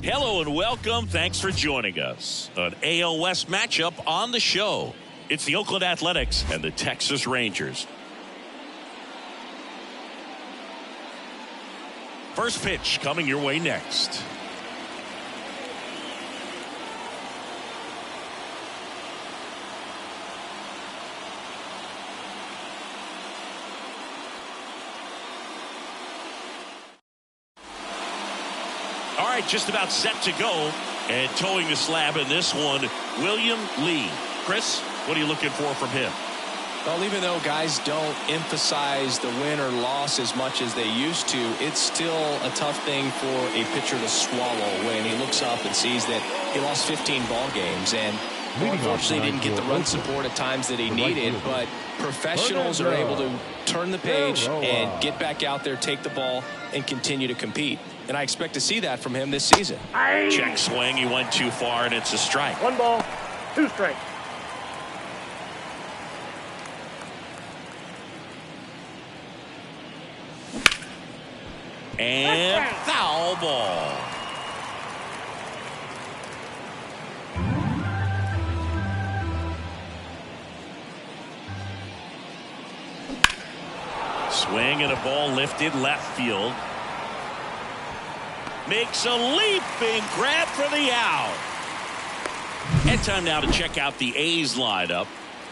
Hello and welcome. Thanks for joining us. An AL West matchup on the show. It's the Oakland Athletics and the Texas Rangers. First pitch coming your way next. All right, just about set to go. And towing the slab in this one, William Lee. Chris, what are you looking for from him? Well, even though guys don't emphasize the win or loss as much as they used to, it's still a tough thing for a pitcher to swallow when he looks up and sees that he lost 15 ball games. And unfortunately didn't get the run support at times that he needed, but professionals are able to turn the page and get back out there, take the ball, and continue to compete. And I expect to see that from him this season. Check swing. He went too far, and it's a strike. 1 ball, 2 strikes. And foul ball. Swing and a ball lifted left field. Makes a leaping grab for the out. And time now to check out the A's lineup.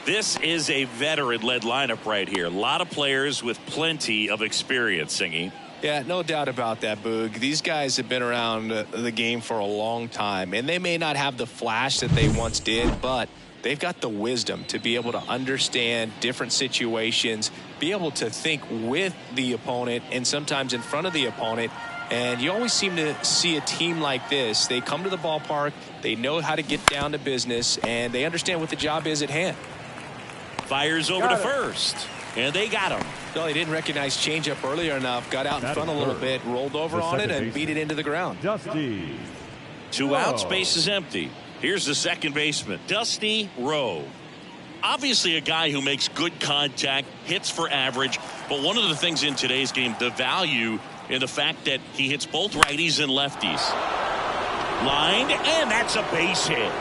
This is a veteran-led lineup right here. A lot of players with plenty of experience, Singy. Yeah, no doubt about that, Boog. These guys have been around the game for a long time, and they may not have the flash that they once did, but they've got the wisdom to be able to understand different situations, be able to think with the opponent and sometimes in front of the opponent. And you always seem to see a team like this. They come to the ballpark, they know how to get down to business, and they understand what the job is at hand. Fires over to first, and they got him. Well, he didn't recognize changeup earlier enough, got out in front a little bit, rolled over on it, and beat it into the ground. Dusty. 2 outs, base is empty. Here's the second baseman, Dusty Rowe. Obviously a guy who makes good contact, hits for average, but one of the things in today's game, the value in the fact that he hits both righties and lefties. Lined, and that's a base hit.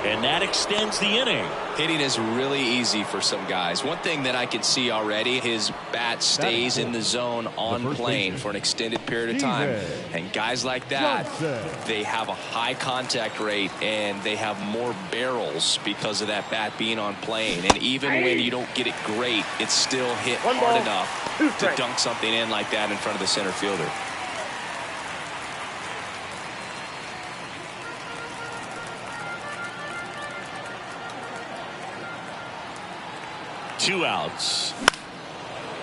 And that extends the inning. Hitting is really easy for some guys. One thing that I can see already, his bat stays in the zone on plane for an extended period of time. And guys like that, they have a high contact rate and they have more barrels because of that bat being on plane. And even when you don't get it great, it's still hit hard enough to dunk something in like that in front of the center fielder. Two outs.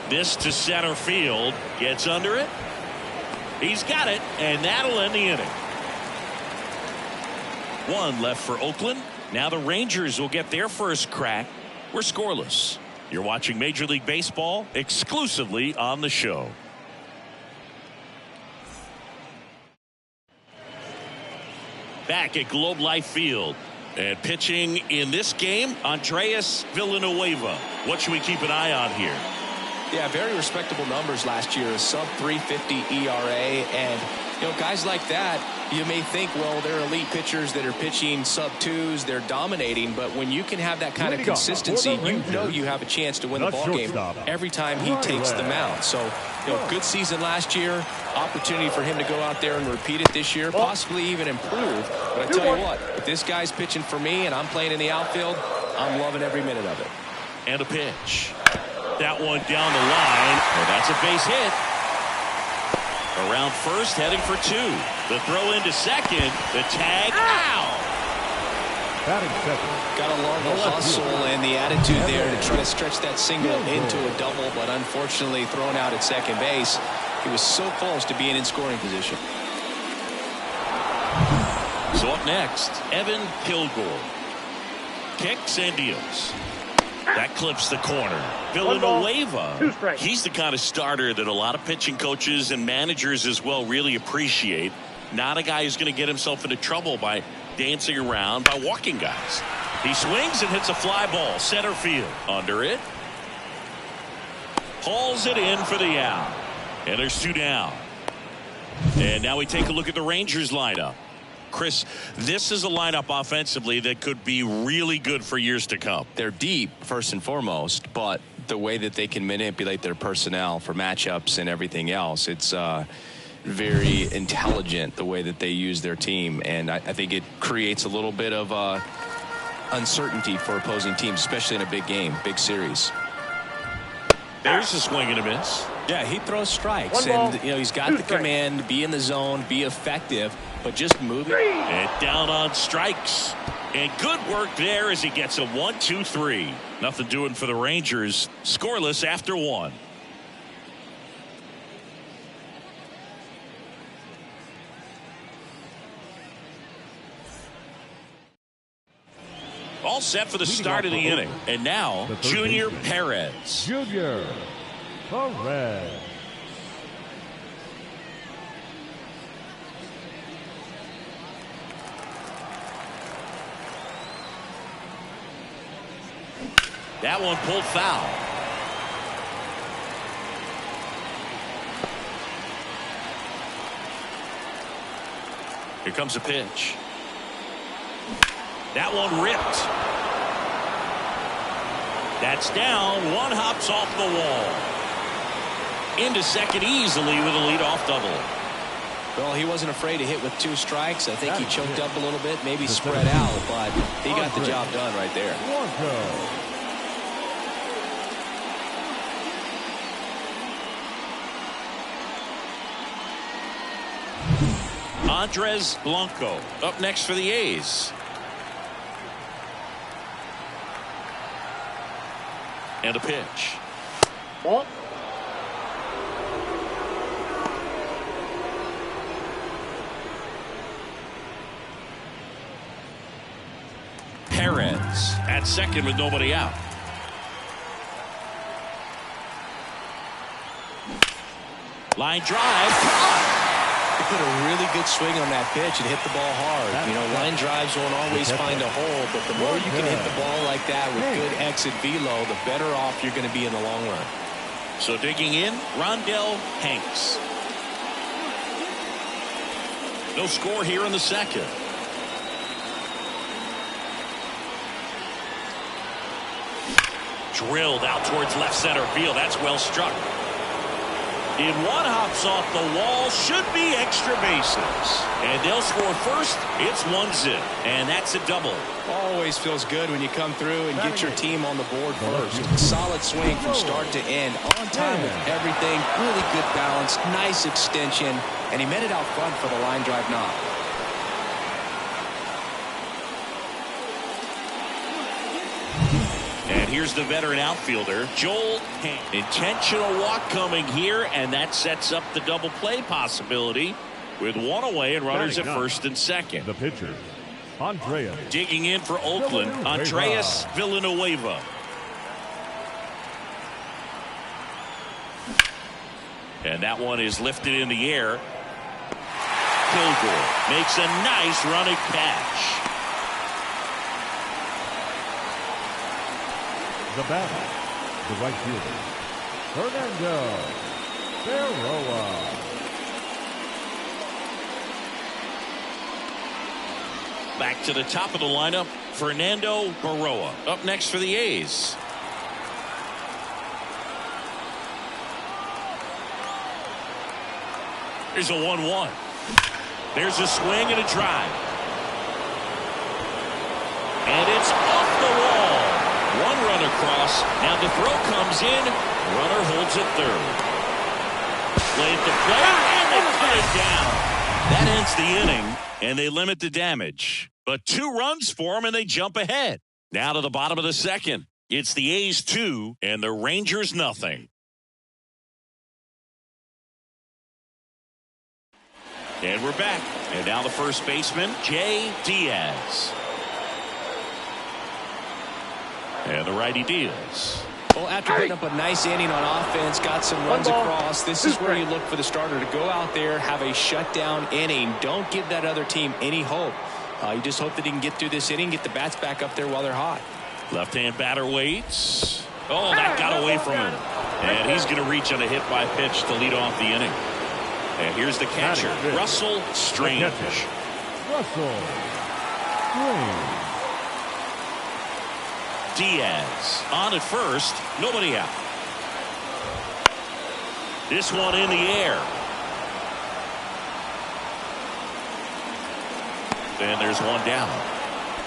This to center field. Gets under it. He's got it, and that'll end the inning. 1 left for Oakland. Now the Rangers will get their first crack. We're scoreless. You're watching Major League Baseball exclusively on the show. Back at Globe Life Field. And pitching in this game, Andres Villanueva. What should we keep an eye on here? Yeah, very respectable numbers last year. A sub 350 ERA. And, you know, guys like that, you may think, well, they're elite pitchers that are pitching sub 2s. They're dominating. But when you can have that kind of consistency, you know you have a chance to win the ball game every time he takes the mound. So, you know, good season last year. Opportunity for him to go out there and repeat it this year, possibly even improve. But I tell you what, if this guy's pitching for me and I'm playing in the outfield, I'm loving every minute of it. And a pitch. That one down the line. Well, that's a base hit. Around first, heading for 2. The throw into second. The tag. Ow! Got to love the hustle and the attitude there to try to stretch that single into a double, but unfortunately thrown out at second base. He was so close to being in scoring position. So up next, Evan Kilgore. Kicks and deals. That clips the corner. Villanueva, he's the kind of starter that a lot of pitching coaches and managers as well really appreciate. Not a guy who's going to get himself into trouble by dancing around, by walking guys. He swings and hits a fly ball, center field. Under it. Hauls it in for the out. And there's 2 down. And now we take a look at the Rangers lineup. Chris, this is a lineup offensively that could be really good for years to come. They're deep, first and foremost, but the way that they can manipulate their personnel for matchups and everything else, it's very intelligent the way that they use their team. And I think it creates a little bit of uncertainty for opposing teams, especially in a big game, big series. There's a swing and a miss. Yeah, he throws strikes, and he's got the command, be in the zone, be effective, but just moving. And down on strikes. And good work there as he gets a 1-2-3. Nothing doing for the Rangers. Scoreless after one. All set for the start of the inning. And now, Junior Perez. Junior Perez. That one pulled foul. Here comes a pitch. That one ripped. That's down. One hops off the wall. Into second easily with a leadoff double. Well, he wasn't afraid to hit with 2 strikes. I think he choked up a little bit, maybe spread out, but he got the job done right there. Andres Blanco up next for the A's. And a pitch. Ball. Perez at second with nobody out. Line drive. He put a really good swing on that pitch and hit the ball hard. Line drives won't always find a hole, but the more you can hit the ball like that with good exit velo, the better off you're going to be in the long run. So digging in, Rondell Hanks. No score here in the second. Drilled out towards left center field. That's well struck. In one hops off the wall, should be extra bases. And they'll score first. It's 1-0. And that's a double. Always feels good when you come through and get your team on the board first. Solid swing from start to end. On time with everything. Really good balance. Nice extension. And he met it out front for the line drive knock. And here's the veteran outfielder, Joel Payne. Intentional walk coming here, and that sets up the double play possibility with one away and runners at first and second. The pitcher, Andreas. Digging in for Oakland, Andreas Villanueva. And that one is lifted in the air. Kilgore makes a nice running catch. The batter, the right fielder, Fernando Berroa. Back to the top of the lineup, Fernando Berroa up next for the A's. Here's a 1-1. There's a swing and a drive. And it's off the wall. One run across. Now the throw comes in. Runner holds it third. Played the play, and they cut it down. That ends the inning, and they limit the damage. But 2 runs for them, and they jump ahead. Now to the bottom of the second. It's the A's 2, and the Rangers nothing. And we're back. And now the first baseman, Jay Diaz. And the righty deals. Well, after putting up a nice inning on offense, got some runs across, this is where you look for the starter to go out there, have a shutdown inning. Don't give that other team any hope. You just hope that he can get through this inning, get the bats back up there while they're hot. Left-hand batter waits. Oh, that got away from him. And he's going to reach on a hit by pitch to lead off the inning. And here's the catcher, Russell Strange. Russell Green. Diaz on at first, nobody out. This one in the air. And there's one down.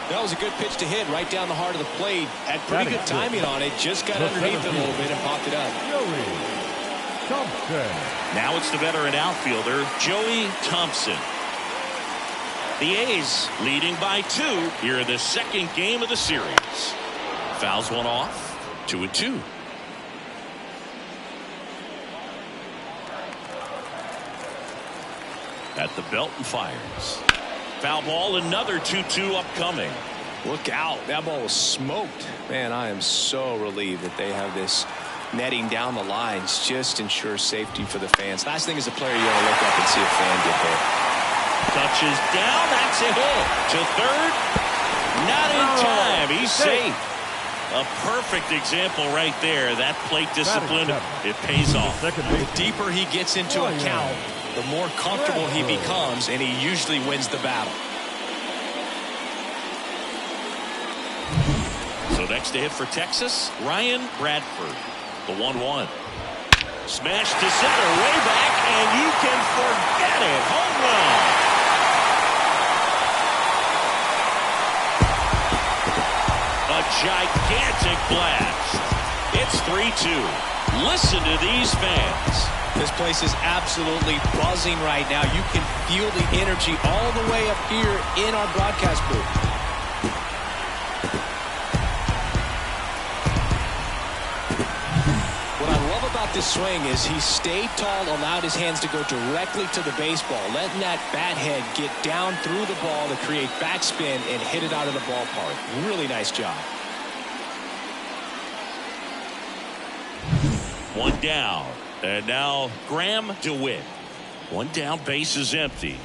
That was a good pitch to hit right down the heart of the plate. Had pretty good timing on it. Just got underneath it a little bit and popped it up. Now it's the veteran outfielder, Joey Thompson. The A's leading by 2 here in the second game of the series. Fouls one off, 2-2. At the belt and fires. Foul ball, another 2-2 upcoming. Look out. That ball was smoked. Man, I am so relieved that they have this netting down the lines. Just ensures safety for the fans. Last thing as a player, you want to look up and see a fan get hit. Touches down. That's a hit. To third. Not in time. He's safe. A perfect example right there. That plate discipline, it pays off. The deeper he gets into a count, the more comfortable he becomes, and he usually wins the battle. So next to hit for Texas, Ryan Bradford, the 1-1. Smash to center, way back, and you can forget it. Home run. A gigantic blast. It's 3-2. Listen to these fans. This place is absolutely buzzing right now. You can feel the energy all the way up here in our broadcast booth. What I love about this swing is he stayed tall, allowed his hands to go directly to the baseball, letting that bat head get down through the ball to create backspin and hit it out of the ballpark. Really nice job. One down. And now Graham DeWitt. One down, base is empty.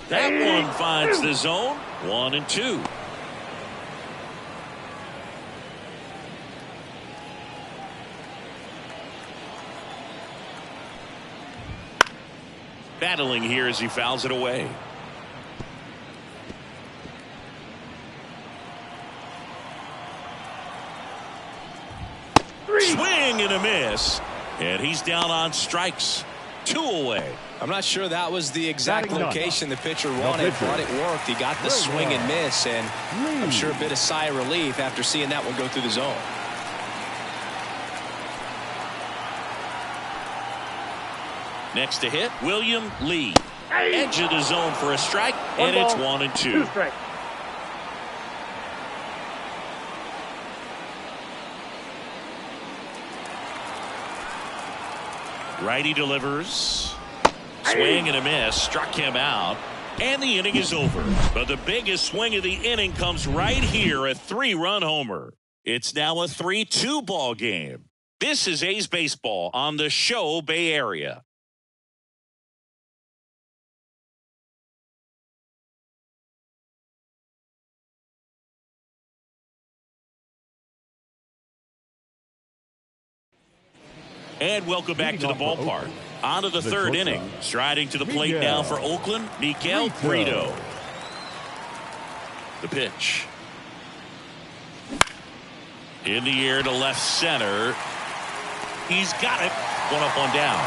That one finds the zone. 1-2. Battling here as he fouls it away. Swing and a miss. And he's down on strikes. 2 away. I'm not sure that was the exact location the pitcher wanted, but it worked. He got the swing and miss, and I'm sure a bit of sigh of relief after seeing that one go through the zone. Next to hit, William Lee. Edge of the zone for a strike, and it's 1-2. Righty delivers. Swing and a miss. Struck him out. And the inning is over. But the biggest swing of the inning comes right here. A 3-run homer. It's now a 3-2 ball game. This is A's Baseball on the Show Bay Area. And welcome back to the ballpark. On to the third inning. Striding to the plate now for Oakland, Miguel Brito. The pitch. In the air to left center. He's got it. One up, one down.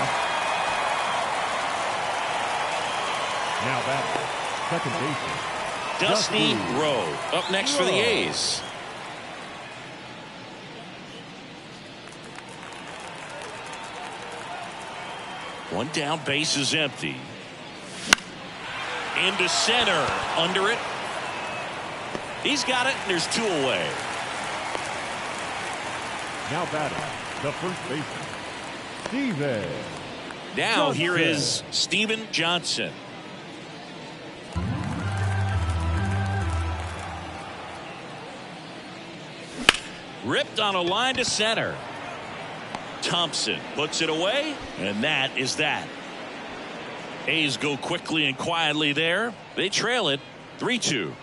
Now batter, second baseman, Dusty Rowe up next for the A's. One down, base is empty. Into center, under it. He's got it, and there's 2 away. Now batting, the first baseman, Steven. Now Johnson. Here is Steven Johnson. Ripped on a line to center. Thompson puts it away, and that is that. A's go quickly and quietly there. They trail it 3-2.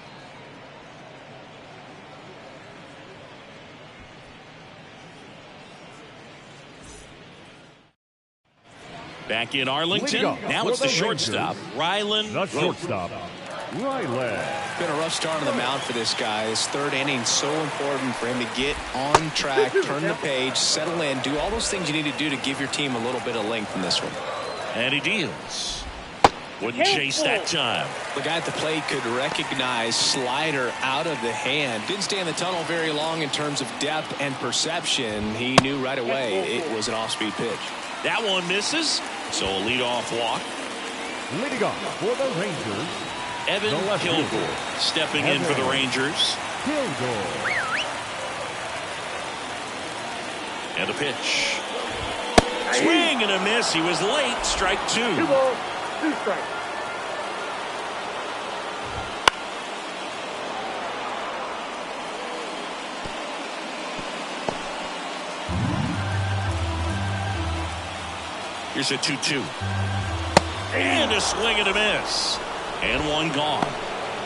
Back in Arlington. Now it's the shortstop, Rylan. The shortstop, Right leg. Been a rough start on the mound for this guy. His third inning, so important for him to get on track, turn the page, settle in, do all those things you need to do to give your team a little bit of length in this one. And he deals. Wouldn't chase that time. The guy at the plate could recognize slider out of the hand. Didn't stay in the tunnel very long in terms of depth and perception. He knew right away it was an off-speed pitch. That one misses, so a leadoff walk. Leading off for the Rangers, Evan Kilgore stepping in for the Rangers. Kilgore. And a pitch. Swing and a miss. He was late. Strike 2. 2 balls, 2 strikes. Here's a 2-2. And a swing and a miss. And one gone.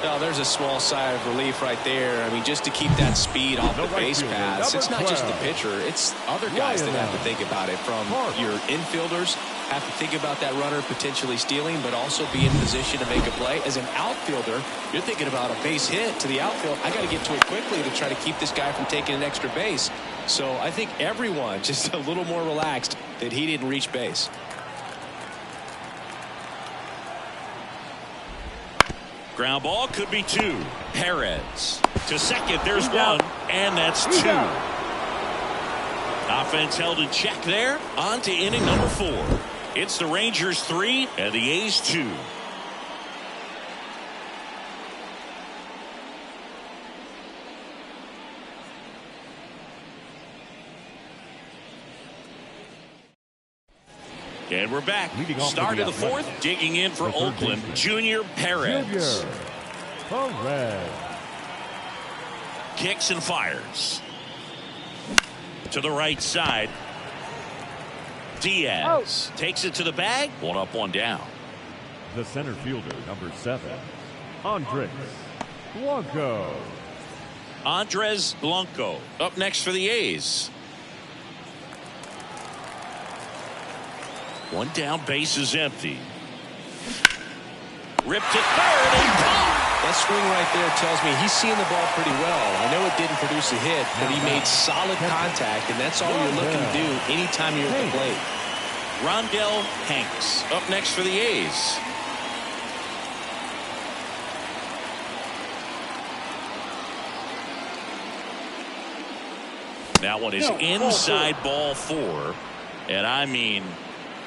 Well, there's a small sigh of relief right there. I mean, just to keep that speed off the base paths. It's not just the pitcher. It's other guys that have to think about it. From your infielders, have to think about that runner potentially stealing, but also be in position to make a play. As an outfielder, you're thinking about a base hit to the outfield. I got to get to it quickly to try to keep this guy from taking an extra base. So I think everyone just a little more relaxed that he didn't reach base. Ground ball could be 2. Perez to second. There's 1, and that's 2. Offense held in check there. On to inning number 4. It's the Rangers 3 and the A's 2. And we're back. Start of the 4th. Digging in for Oakland, Junior Perez. Kicks and fires. To the right side. Diaz takes it to the bag. 1 up, 1 down. The center fielder, number 7, Andres Blanco. Andres Blanco up next for the A's. 1 down, base is empty. Ripped to third and caught. That swing right there tells me he's seeing the ball pretty well. I know it didn't produce a hit, but he made solid contact, and that's all you're looking to do anytime you're at the plate. Rondell Hanks up next for the A's. That one is inside ball 4, and I mean,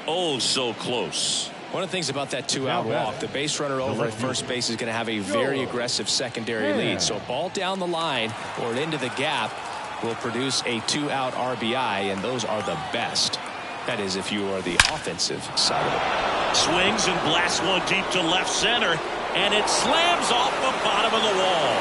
oh, so close. One of the things about that 2-out walk, the base runner over at first base is going to have a very aggressive secondary lead. So a ball down the line or into the gap will produce a 2-out RBI, and those are the best. That is, if you are the offensive side of it. Swings and blasts one deep to left center, and it slams off the bottom of the wall.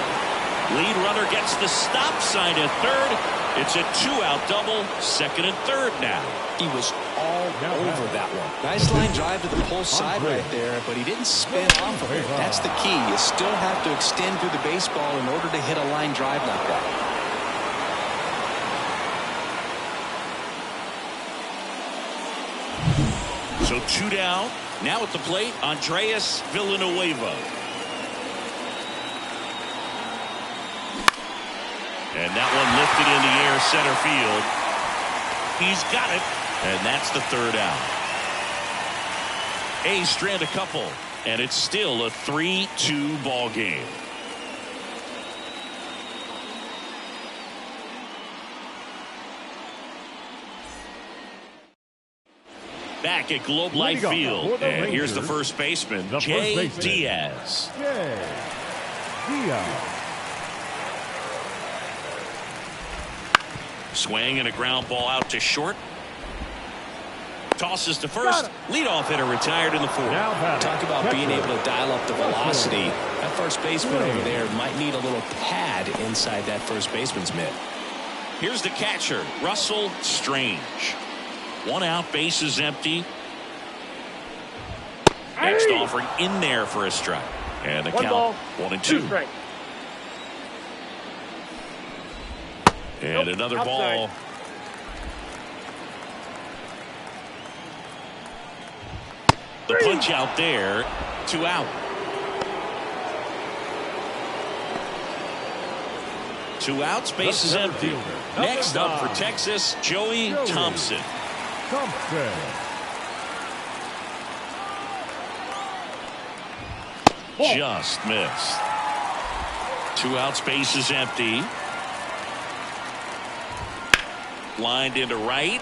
Lead runner gets the stop sign at third. It's a 2-out double, second and third now. He was all over that one. Nice line drive to the pull side right there, but he didn't spin off of it. That's the key. You still have to extend through the baseball in order to hit a line drive like that. So 2 down. Now at the plate, Andreas Villanueva. And that one lifted in the air, center field. He's got it, and that's the 3rd out. A's strand a couple, and it's still a 3-2 ball game. Back at Globe Life Field, and here's the first baseman, Jay Diaz. Swing and a ground ball out to short. Tosses to first. Leadoff hitter retired in the 4th. Talk about being able to dial up the velocity. That first baseman over there might need a little pad inside that first baseman's mitt. Here's the catcher, Russell Strange. 1 out, base is empty. Next offering in there for a strike. And the count 1-2. And another ball. The punch out there, 2 out. 2 outs, base is empty. Next up for Texas, Joey Thompson. Just missed. 2 outs, base is empty. Lined into right.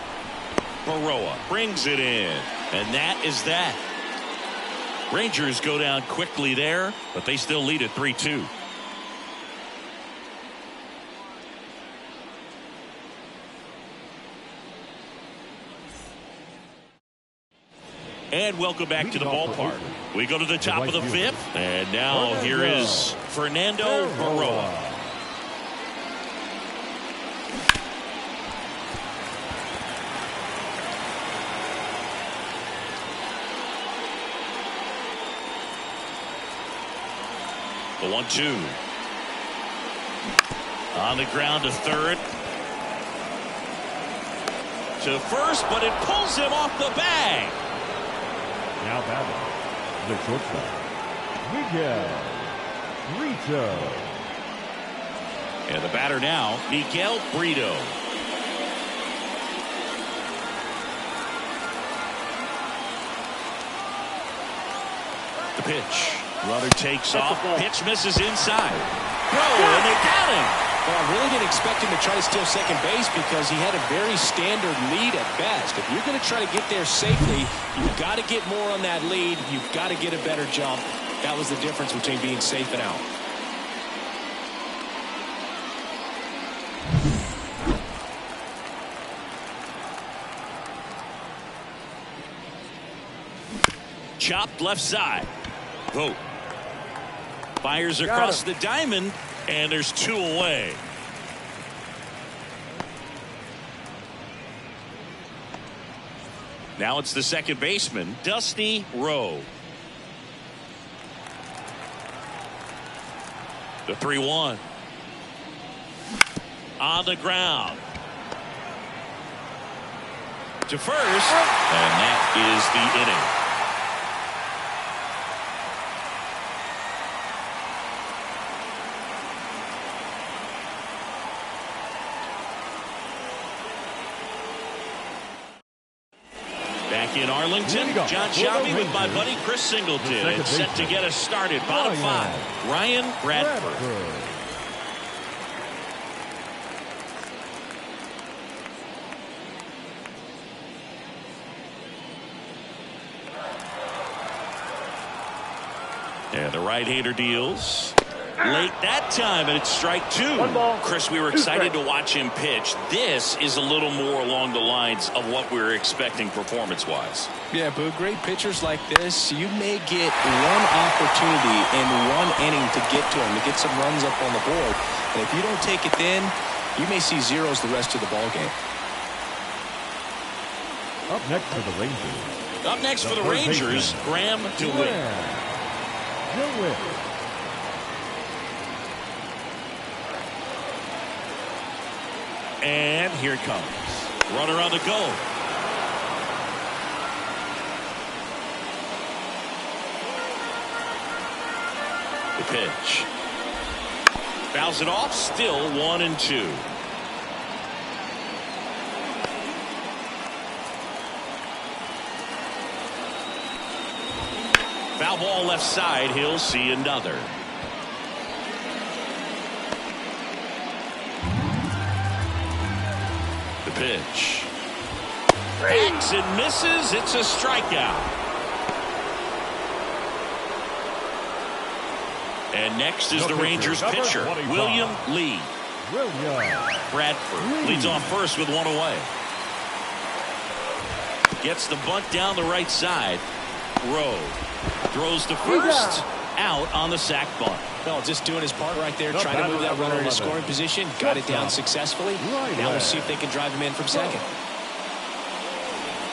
Baroa brings it in. And that is that. Rangers go down quickly there, but they still lead at 3-2. And welcome back to the ballpark. We go to the top of the 5th, and now here is Fernando Baroa. The 1-2. On the ground to third. To first, but it pulls him off the bag. Now batting, the shortstop, Miguel Brito. And the batter now, Miguel Brito. The pitch. Runner takes off. Pitch misses inside. And they got him. Well, I really didn't expect him to try to steal second base because he had a very standard lead at best. If you're going to try to get there safely, you've got to get more on that lead. You've got to get a better jump. That was the difference between being safe and out. Chopped left side. Vote. Fires across the diamond, and there's 2 away. Now it's the second baseman, Dusty Rowe. The 3-1. On the ground. To first, and that is the inning. Back in Arlington, John Shabby with my buddy Chris Singleton. It's set to get us started. Bottom 5, Ryan Bradford. And the right-hander deals. Late that time, and it's strike 2. Chris, we were excited to watch him pitch. This is a little more along the lines of what we were expecting performance-wise. Yeah, but great pitchers like this, you may get one opportunity in one inning to get to him, to get some runs up on the board. And if you don't take it then, you may see zeros the rest of the ball game. Up next for the Rangers. Up next for the Rangers, Graham DeWitt. And here it comes. Runner on the go. The pitch. Fouls it off. Still 1-2. Foul ball left side. He'll see another. Pitch. Hacks and misses. It's a strikeout. And next is the Rangers pitcher, William Lee. Bradford leads off first with 1 away. Gets the bunt down the right side. Rowe throws to first. Out on the sac bunt. Well, just doing his part right there, trying to move that runner into scoring position. Got it down successfully. Now we'll see if they can drive him in from second.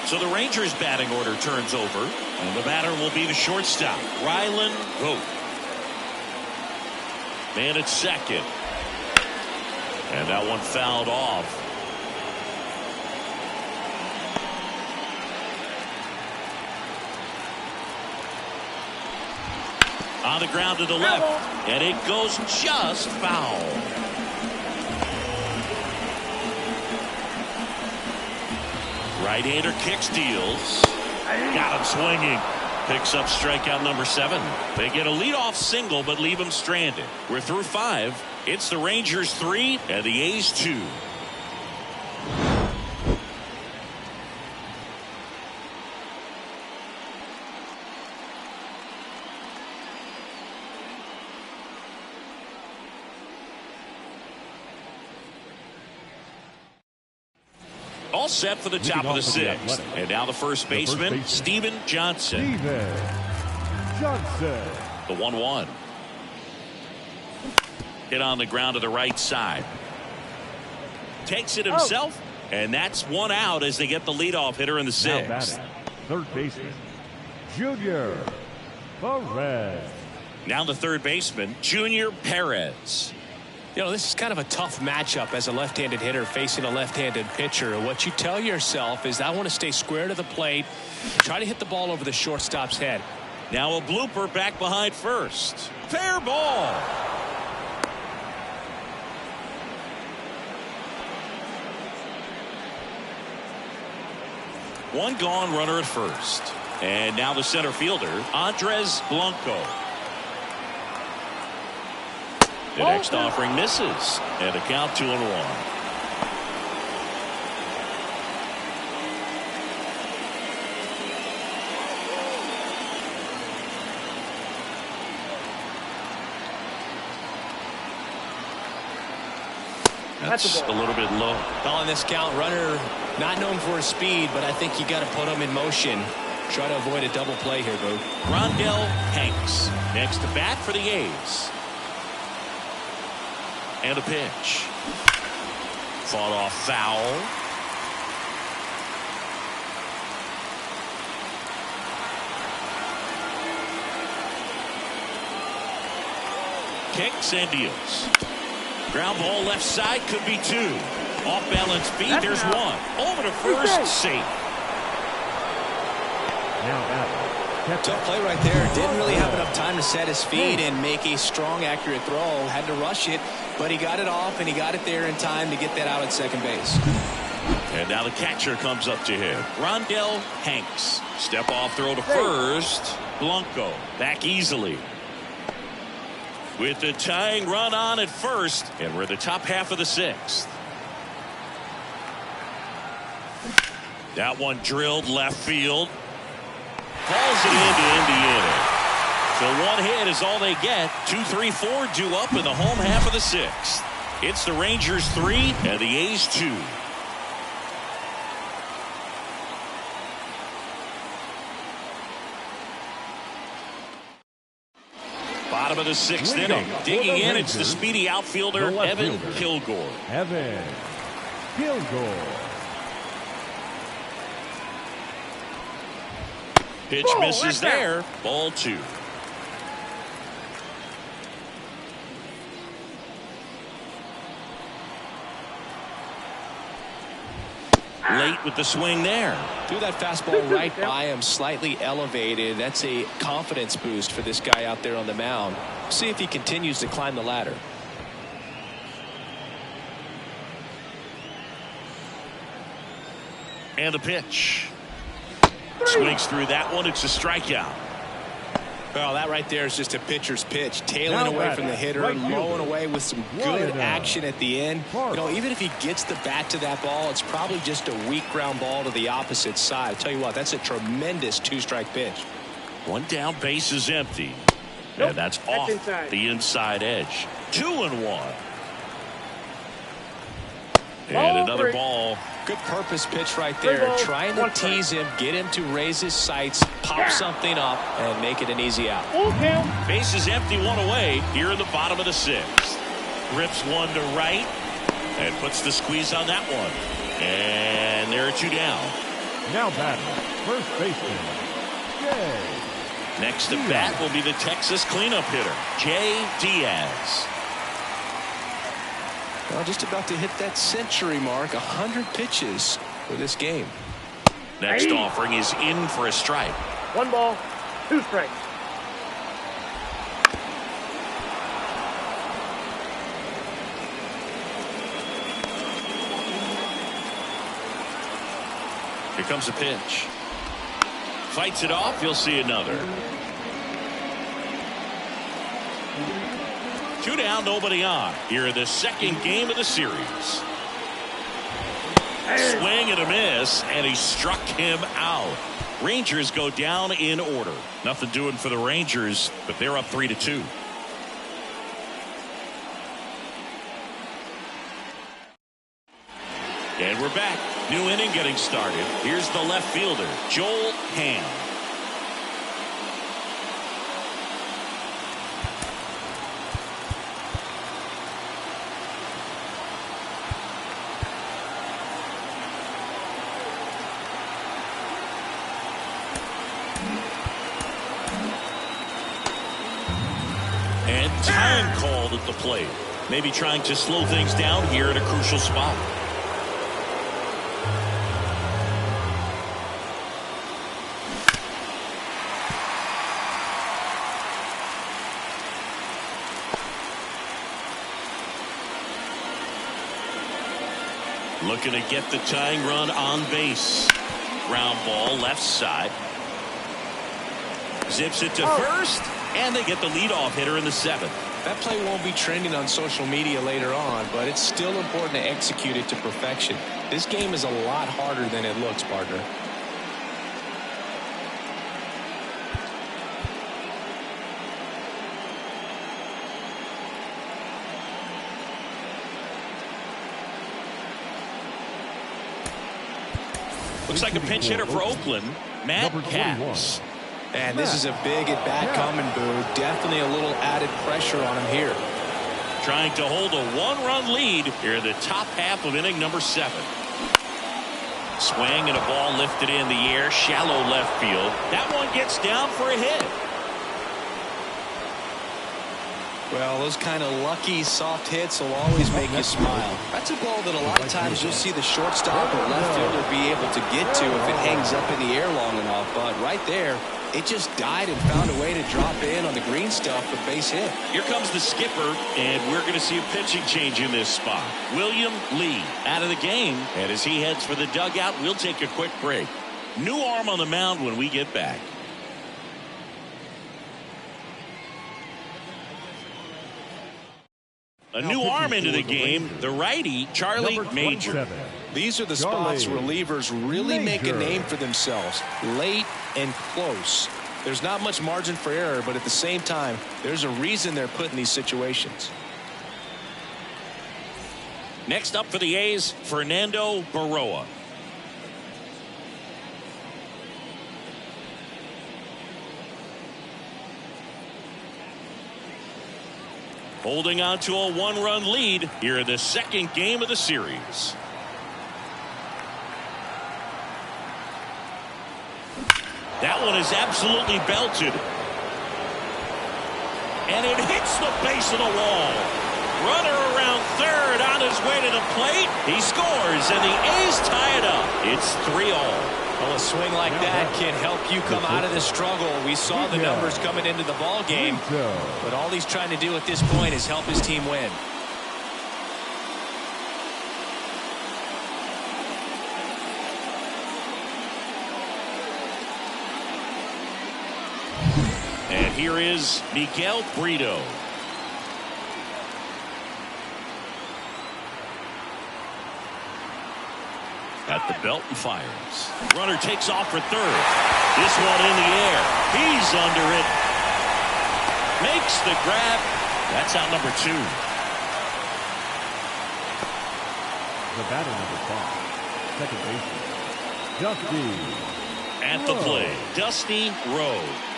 So the Rangers batting order turns over, and the batter will be the shortstop, Rylan Vogt. Man at second. And that one fouled off. On the ground to the left, and it goes just foul. Right-hander kicks, deals. Got him swinging. Picks up strikeout number 7. They get a leadoff single but leave him stranded. We're through 5. It's the Rangers 3 and the A's 2. All set for the top of the 6th. And now the first baseman, Steven Johnson. Steven Johnson. The 1-1. Hit on the ground to the right side. Takes it himself, and that's 1 out as they get the leadoff hitter in the 6th. Third baseman, Junior Perez. Now the third baseman, Junior Perez. You know, this is kind of a tough matchup as a left-handed hitter facing a left-handed pitcher. What you tell yourself is, I want to stay square to the plate, try to hit the ball over the shortstop's head. Now a blooper back behind first. Fair ball. One gone, runner at first. And now the center fielder, Andres Blanco. The next offering misses, and a count 2-1. That's a little bit low. Well, in this count, runner not known for his speed, but I think you got to put him in motion. Try to avoid a double play here, Boo. Rondell Hanks next to bat for the A's. And a pitch. Fought off foul. Kicks and deals. Ground ball left side, could be 2. Off balance feet, there's 1. Over to first, safe. Tough play right there. Didn't really have enough time to set his feet and make a strong, accurate throw. Had to rush it, but he got it off, and he got it there in time to get that out at second base. And now the catcher comes up to him. Rondell Hanks. Step off throw to first. Blanco back easily. With the tying run on at first, and we're the top half of the 6th. That one drilled left field. Falls it into Indiana. So 1 hit is all they get. 2, 3, 4 due up in the home half of the 6th. It's the Rangers 3 and the A's 2. Bottom of the 6th inning. Digging in, it's the speedy outfielder, Evan Kilgore. Evan Kilgore. Pitch misses there. Ball 2. Late with the swing there. Threw that fastball right by him, slightly elevated. That's a confidence boost for this guy out there on the mound. See if he continues to climb the ladder. And the pitch. Swings through that one. It's a strikeout. Well, that right there is just a pitcher's pitch. Tailing away from the hitter, mowing away with some good action at the end. You know, even if he gets the bat to that ball, it's probably just a weak ground ball to the opposite side. I tell you what, that's a tremendous 2-strike pitch. 1 down, base is empty. And that's off the inside edge. 2-1. And another ball. Good purpose pitch right there. Trying to tease him, get him to raise his sights, pop something up, and make it an easy out. Base is empty, 1 away here in the bottom of the 6th. Rips 1 to right and puts the squeeze on that one. And there are 2 down. Now batting, first baseman, Jay. Next to bat will be the Texas cleanup hitter, Jay Diaz. Well, just about to hit that century mark, 100 pitches for this game. Next offering is in for a strike. 1 ball, 2 strikes. Here comes the pitch. Fights it off. He'll see another. 2 down, nobody on. Here in the second game of the series. Swing and a miss, and he struck him out. Rangers go down in order. Nothing doing for the Rangers, but they're up 3-2. And we're back. New inning getting started. Here's the left fielder, Joel Ham. And time called at the plate. Maybe trying to slow things down here at a crucial spot. Looking to get the tying run on base. Ground ball left side. Zips it to first, and they get the leadoff hitter in the 7th. That play won't be trending on social media later on, but it's still important to execute it to perfection. This game is a lot harder than it looks, partner. Looks like a pinch hitter for Oakland, Matt Katz. And this is a big at-bat coming, Boo. Definitely a little added pressure on him here. Trying to hold a 1-run lead here in the top half of inning number 7. Swing and a ball lifted in the air, shallow left field. That one gets down for a hit. Well, those kind of lucky soft hits will always make you smile. That's a ball that a lot of times you'll see the shortstop or left fielder be able to get to if it hangs up in the air long enough. But right there, it just died and found a way to drop in on the green stuff for base hit. Here comes the skipper, and we're going to see a pitching change in this spot. William Lee out of the game, and as he heads for the dugout, we'll take a quick break. New arm on the mound when we get back. A new arm into the game, the righty, Charlie Major. These are the spots relievers really make a name for themselves. Late and close. There's not much margin for error, but at the same time, there's a reason they're put in these situations. Next up for the A's, Fernando Baroa. Holding on to a 1-run lead here in the second game of the series. That one is absolutely belted. And it hits the base of the wall. Runner around third on his way to the plate. He scores, and the A's tie it up. It's 3-all. Well, a swing like that can help you come out of this struggle. We saw the numbers coming into the ball game, but all he's trying to do at this point is help his team win. And here is Miguel Brito. At the belt and fires. Runner takes off for third. This one in the air. He's under it. Makes the grab. That's out number 2. The batter number 5, second baseman, Dusty. At the play, Dusty Rhodes.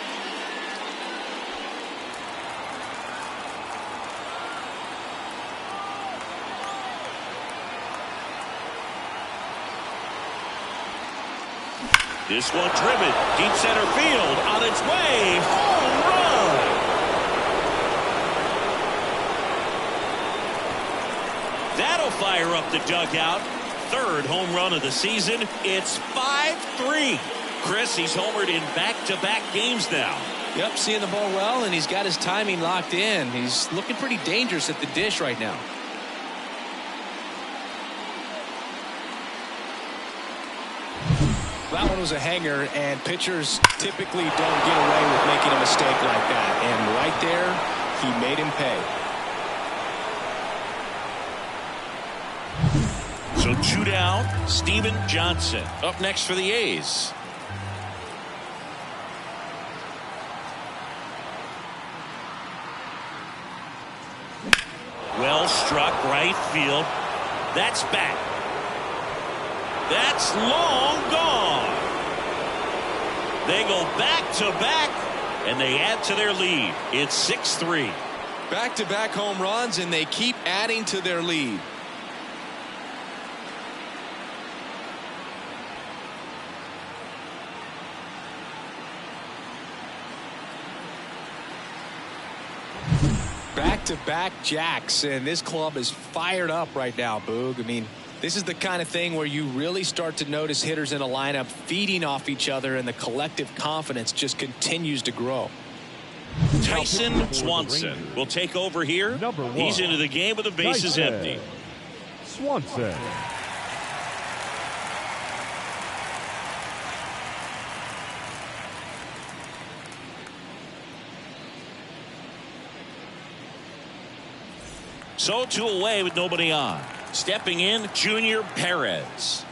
This one driven deep center field on its way. Home run. That'll fire up the dugout. Third home run of the season. It's 5-3. Chris, he's homered in back-to-back games now. Yep, seeing the ball well, and he's got his timing locked in. He's looking pretty dangerous at the dish right now. That one was a hanger, and pitchers typically don't get away with making a mistake like that. And right there, he made him pay. So 2 down, Steven Johnson up next for the A's. Well struck right field. That's back. That's long gone. They go back to back, and they add to their lead. It's 6-3. Back-to-back home runs, and they keep adding to their lead. Back-to-back jacks, and this club is fired up right now, Boog. I mean, this is the kind of thing where you really start to notice hitters in a lineup feeding off each other, and the collective confidence just continues to grow. Tyson Swanson will take over here. He's into the game with the bases empty. Swanson. So 2 away with nobody on. Stepping in, Junior Perez.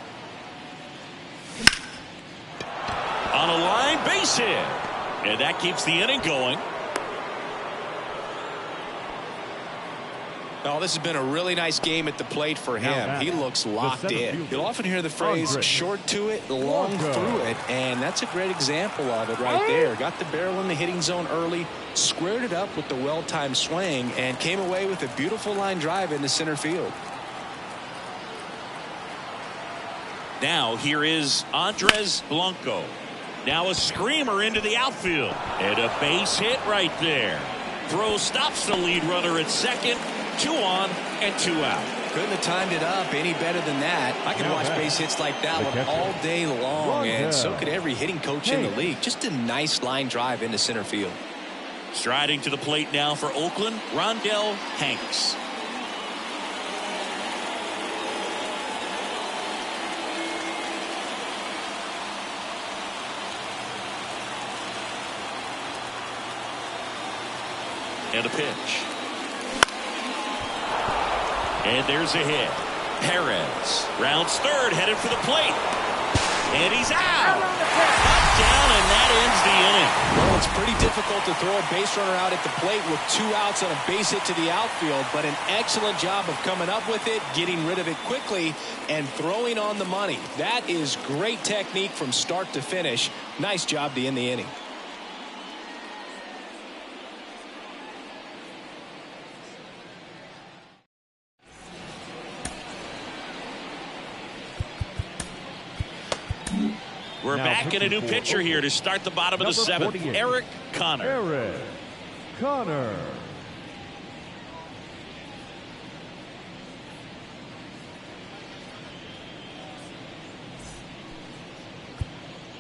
On a line, base hit. And that keeps the inning going. Oh, this has been a really nice game at the plate for him. He looks locked in. You'll often hear the phrase short to it, long through it, and that's a great example of it right there. Got the barrel in the hitting zone early, squared it up with the well-timed swing, and came away with a beautiful line drive into center field. Now here is Andres Blanco. Now a screamer into the outfield. And a base hit right there. Throw stops the lead runner at second. 2 on and 2 out. Couldn't have timed it up any better than that. I can watch base hits like that one all day long, and so could every hitting coach in the league. Just a nice line drive into center field. Striding to the plate now for Oakland, Rondell Hanks. And a pitch. And there's a hit. Perez rounds third, headed for the plate. And he's out. Up, down, and that ends the inning. Well, it's pretty difficult to throw a base runner out at the plate with 2 outs on a base hit to the outfield, but an excellent job of coming up with it, getting rid of it quickly, and throwing on the money. That is great technique from start to finish. Nice job to end the inning. We're back in a new pitcher here to start the bottom of the 7th. Eric Connor. Eric Connor.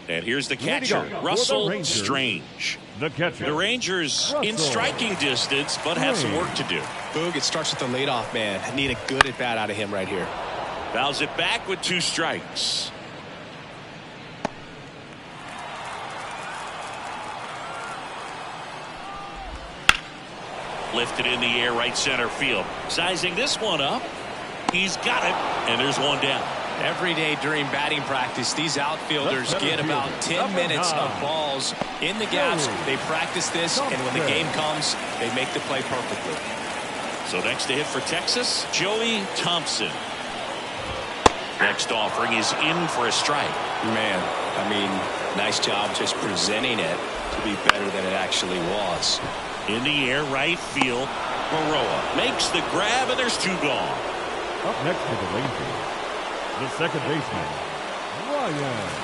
And here's the catcher, Russell Strange. The catcher. The Rangers in striking distance, but have some work to do. Boog, it starts with the leadoff man. I need a good at bat out of him right here. Fouls it back with 2 strikes. Lifted in the air, right center field. Sizing this one up. He's got it, and there's 1 down. Every day during batting practice, these outfielders get about 10 minutes of balls in the gaps. They practice this, and when the game comes, they make the play perfectly. So next to hit for Texas, Joey Thompson. Next offering is in for a strike. Man, I mean, nice job just presenting it to be better than it actually was. In the air, right field. Baroa makes the grab, and there's 2 gone. Up next to the Rangers, the second baseman,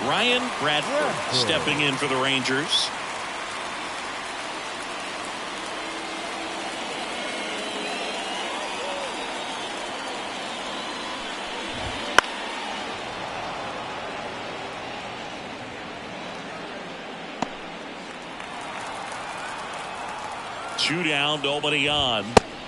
Ryan Bradford stepping in for the Rangers. Two down, nobody on.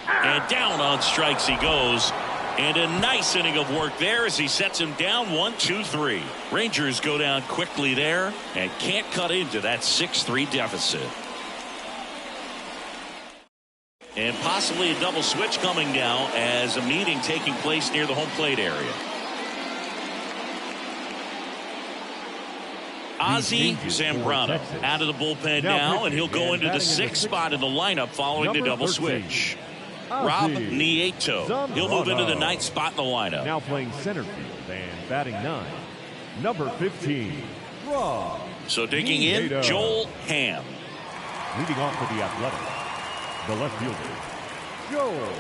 And down on strikes he goes. And a nice inning of work there as he sets him down 1-2-3. Rangers go down quickly there and can't cut into that 6-3 deficit. And possibly a double switch coming now as a meeting taking place near the home plate area. Ozzie Zambrano out of the bullpen now, and he'll go into the 6th spot in the lineup following the double switch. Rob Nieto, he'll move into the 9th spot in the lineup. Now playing center field and batting 9, number 15, Rob. So digging in, Joel Ham. Leading off for the Athletics, the left fielder, Joel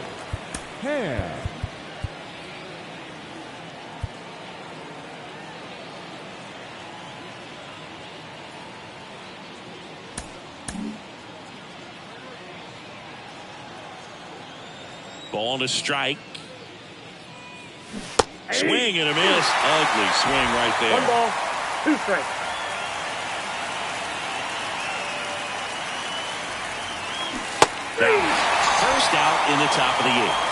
Ham. Ball to strike. Swing and a miss. Ugly swing right there. 1 ball, 2 strikes. First out in the top of the 8th.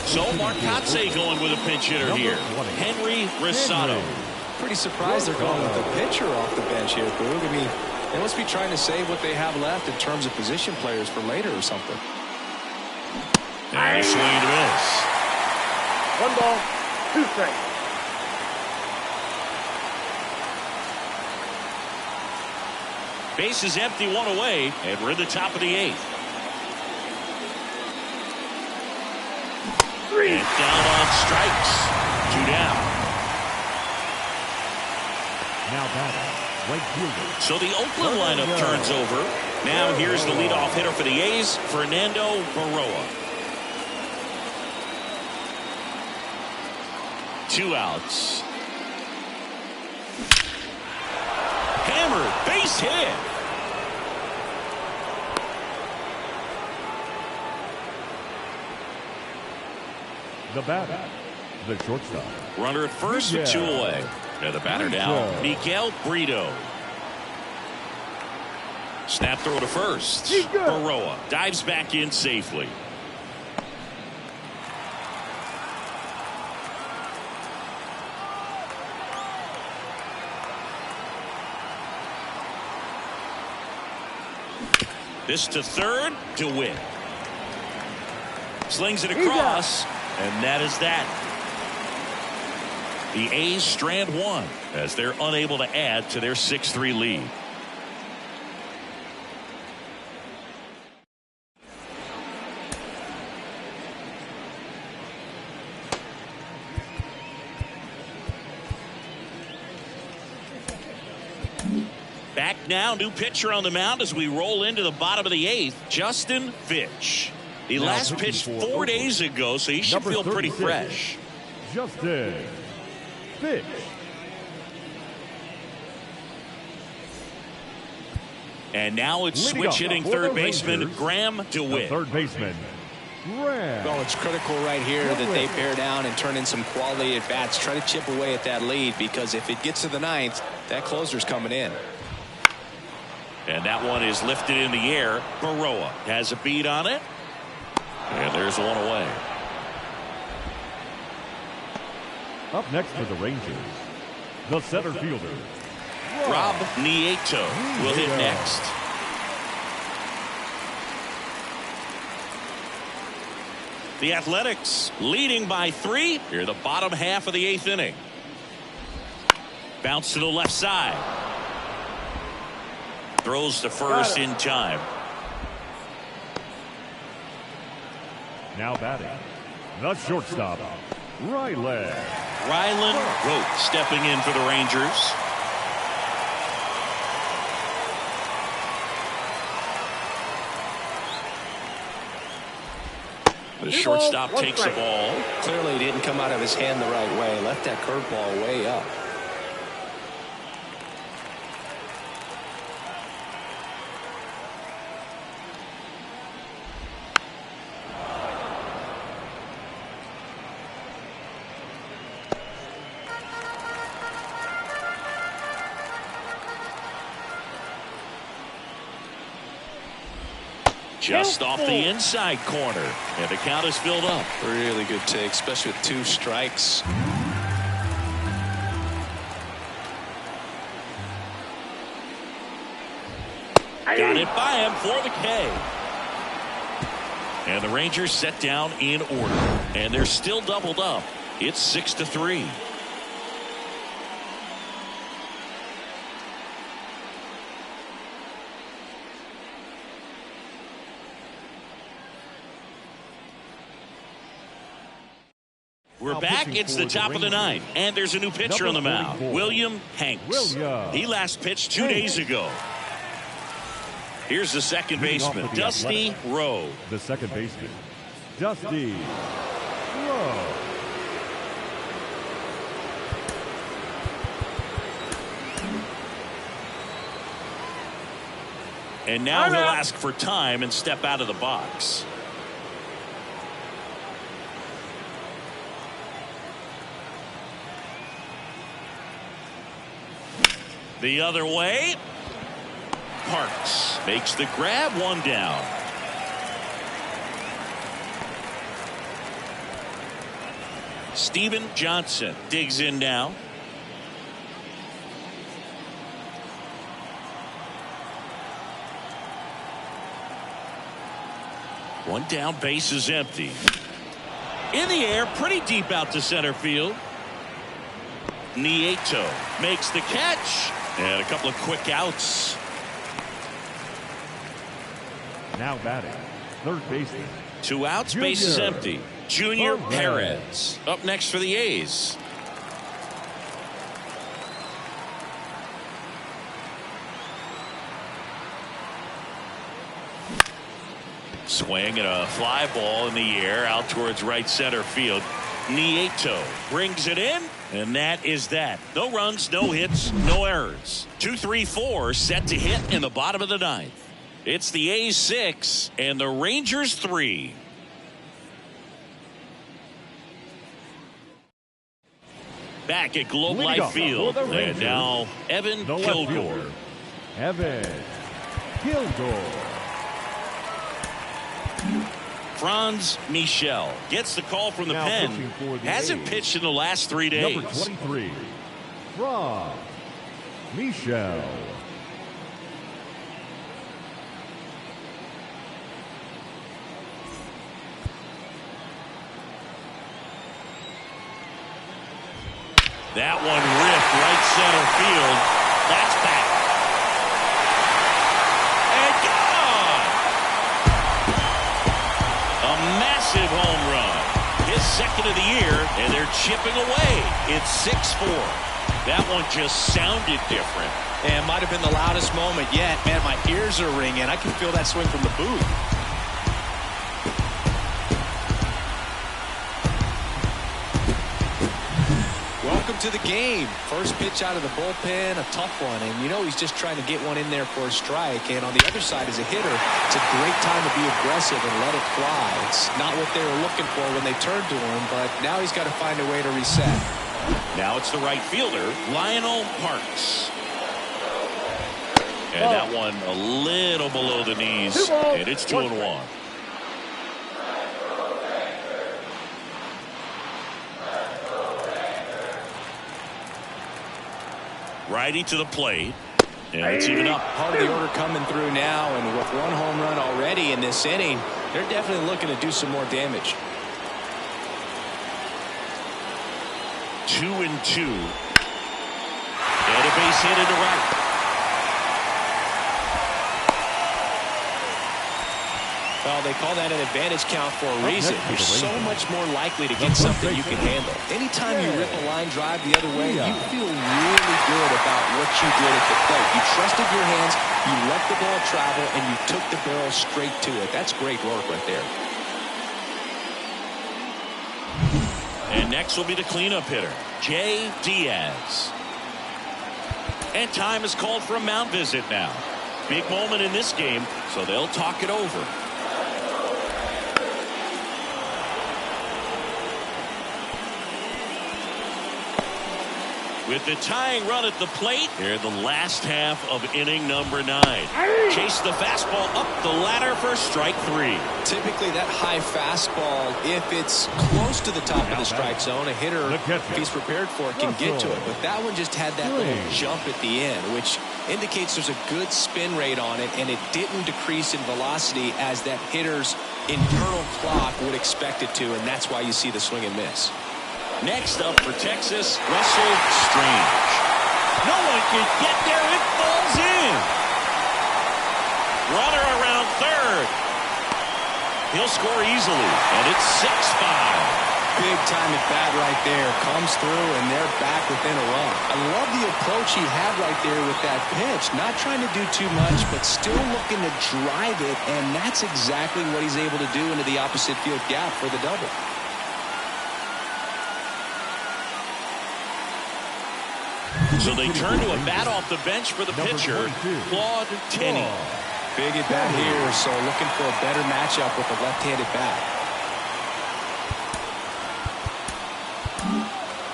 So Marcotte going with a pinch hitter here. Henry Rosado. Pretty surprised they're going with the pitcher off the bench here, Boog. I mean, they must be trying to save what they have left in terms of position players for later or something. And a swing and a miss. 1 ball, 2 strikes. Base is empty, 1 away, and we're in the top of the 8th. And down on strikes. 2 down. Now batting, right fielder. So the Oakland lineup turns over. Now here's the leadoff hitter for the A's, Fernando Baroa. 2 outs. Hammered, base hit. The batter, the shortstop. Runner at first with 2 away. And the batter down, Miguel Brito. Snap throw to first. Baroa dives back in safely. This to third, DeWitt. Slings it across, and that is that. The A's strand 1 as they're unable to add to their 6-3 lead. Back now, new pitcher on the mound as we roll into the bottom of the 8th, Justin Fitch. He last pitched 4 days ago, so he should feel pretty fresh. Justin Fitch. And now it's switch hitting third baseman Graham DeWitt. Third baseman Graham. Well, it's critical right here that they bear down and turn in some quality at bats. Try to chip away at that lead, because if it gets to the 9th, that closer's coming in. And that one is lifted in the air. Baroa has a beat on it. And there's 1 away. Up next for the Rangers, the center fielder, Rob Nieto will hit next. The Athletics leading by 3 here, the bottom half of the 8th inning. Bounce to the left side. Throws to first in time. now batting, the shortstop, Rylan Rote stepping in for the Rangers. The shortstop takes the ball. Clearly it didn't come out of his hand the right way. Left that curveball way up. Just off the inside corner. And the count is filled up. Really good take, especially with 2 strikes. Got it by him for the K. And the Rangers set down in order. And they're still doubled up. It's 6-3. We're back. It's the top of the ninth. And there's a new pitcher on the mound. William Hanks. He last pitched 2 days ago. Here's the second baseman, Dusty Rowe. The second baseman, Dusty Rowe. And now he'll ask for time and step out of the box. The other way. Parks makes the grab, 1 down. Steven Johnson digs in now. One down, base is empty. In the air, pretty deep out to center field. Nieto makes the catch. And a couple of quick outs. Now batting, third baseman. 2 outs, base is empty. Junior Perez up next for the A's. Swing and a fly ball in the air out towards right center field. Nieto brings it in, and that is that. No runs, no hits, no errors. 2-3-4 set to hit in the bottom of the ninth. It's the A's 6 and the Rangers 3. Back at Globe Life Field. And now Evan Kilgore. Evan Kilgore. Franz Michel gets the call from the now pen. Hasn't A's. pitched in the last 3 days. Number 23, Franz Michel. That one ripped right center field. That's back. And gone. A massive home run. His second of the year, and they're chipping away. It's 6-4. That one just sounded different. And might have been the loudest moment yet. Man, my ears are ringing. I can feel that swing from the booth. Welcome to the game. First pitch out of the bullpen, a tough one. And you know he's just trying to get one in there for a strike. And on the other side as a hitter, it's a great time to be aggressive and let it fly. It's not what they were looking for when they turned to him, but now he's got to find a way to reset. Now it's the right fielder, Lionel Parks. And that one a little below the knees, and it's 2-1. Righty to the plate, and it's even up. Part of the order coming through now, and with 1 home run already in this inning, they're definitely looking to do some more damage. 2-2. And a base hit into right. Well, they call that an advantage count for a reason. You're so much more likely to get something you can handle. Anytime you rip a line drive the other way, you feel really good about what you did at the plate. You trusted your hands, you let the ball travel, and you took the barrel straight to it. That's great work right there. And next will be the cleanup hitter, Jay Diaz. And time is called for a mound visit now. Big moment in this game, so they'll talk it over. With the tying run at the plate, here in the last half of inning number 9. Chase the fastball up the ladder for strike 3. Typically that high fastball, if it's close to the top of the strike zone, a hitter, if he's prepared for it, can get to it. But that one just had that little jump at the end, which indicates there's a good spin rate on it, and it didn't decrease in velocity as that hitter's internal clock would expect it to, and that's why you see the swing and miss. Next up for Texas, Russell Strange. No one can get there. It falls in. Runner around third. He'll score easily, and it's 6-5. Big time at bat right there. Comes through, and they're back within a run. I love the approach he had right there with that pitch. Not trying to do too much, but still looking to drive it, and that's exactly what he's able to do into the opposite field gap for the double. So they turn to a bat off the bench for the pitcher, Claude Tenney. Big at bat here, so looking for a better matchup with a left-handed bat.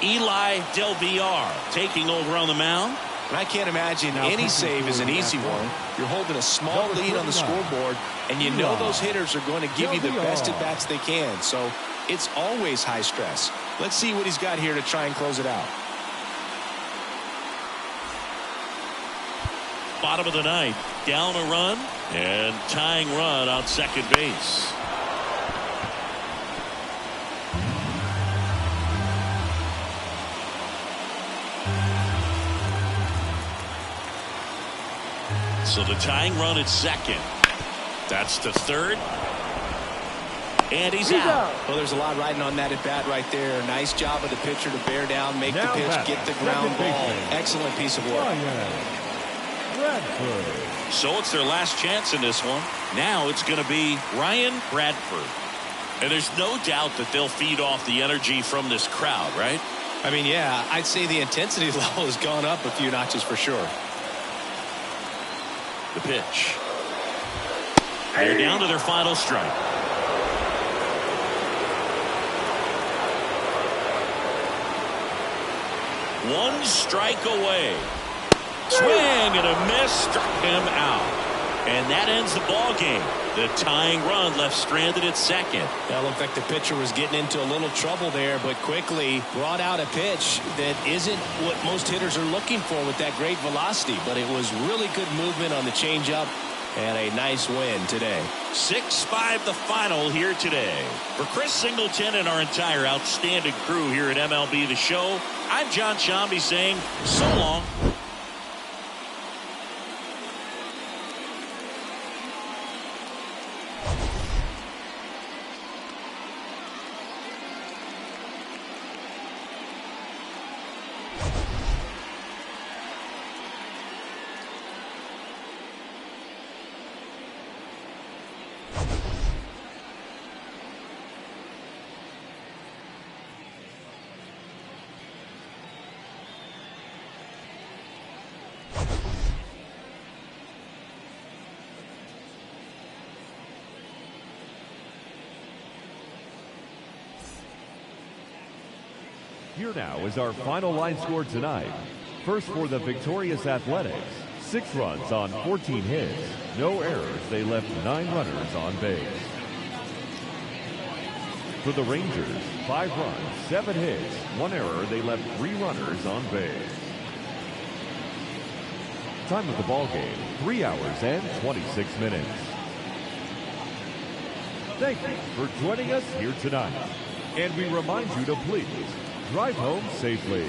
Eli Del Villar taking over on the mound. And I can't imagine any save is an easy one. You're holding a small lead on the scoreboard, and you know those hitters are going to give you the best at bats they can. So it's always high stress. Let's see what he's got here to try and close it out. Bottom of the ninth, down a run and tying run on second base. So the tying run at second. That's to third. And he's out. Well, there's a lot riding on that at bat right there. Nice job of the pitcher to bear down, make the pitch, get the ground ball. Excellent piece of work. So it's their last chance in this one. Now it's going to be Ryan Bradford. And there's no doubt that they'll feed off the energy from this crowd, right? I mean, yeah, I'd say the intensity level has gone up a few notches for sure. The pitch. They're down to their final strike. One strike away. Swing and a miss, struck him out. And that ends the ball game. The tying run left stranded at second. That looked like the pitcher was getting into a little trouble there, but quickly brought out a pitch that isn't what most hitters are looking for with that great velocity. But it was really good movement on the changeup and a nice win today. 6-5 the final here today. For Chris Singleton and our entire outstanding crew here at MLB The Show, I'm John Shambi saying so long. Here now is our final line score tonight. First for the victorious Athletics, 6 runs on 14 hits, no errors. They left 9 runners on base. For the Rangers, 5 runs, 7 hits, 1 error. They left 3 runners on base. Time of the ball game, 3 hours and 26 minutes. Thank you for joining us here tonight. And we remind you to please drive home safely.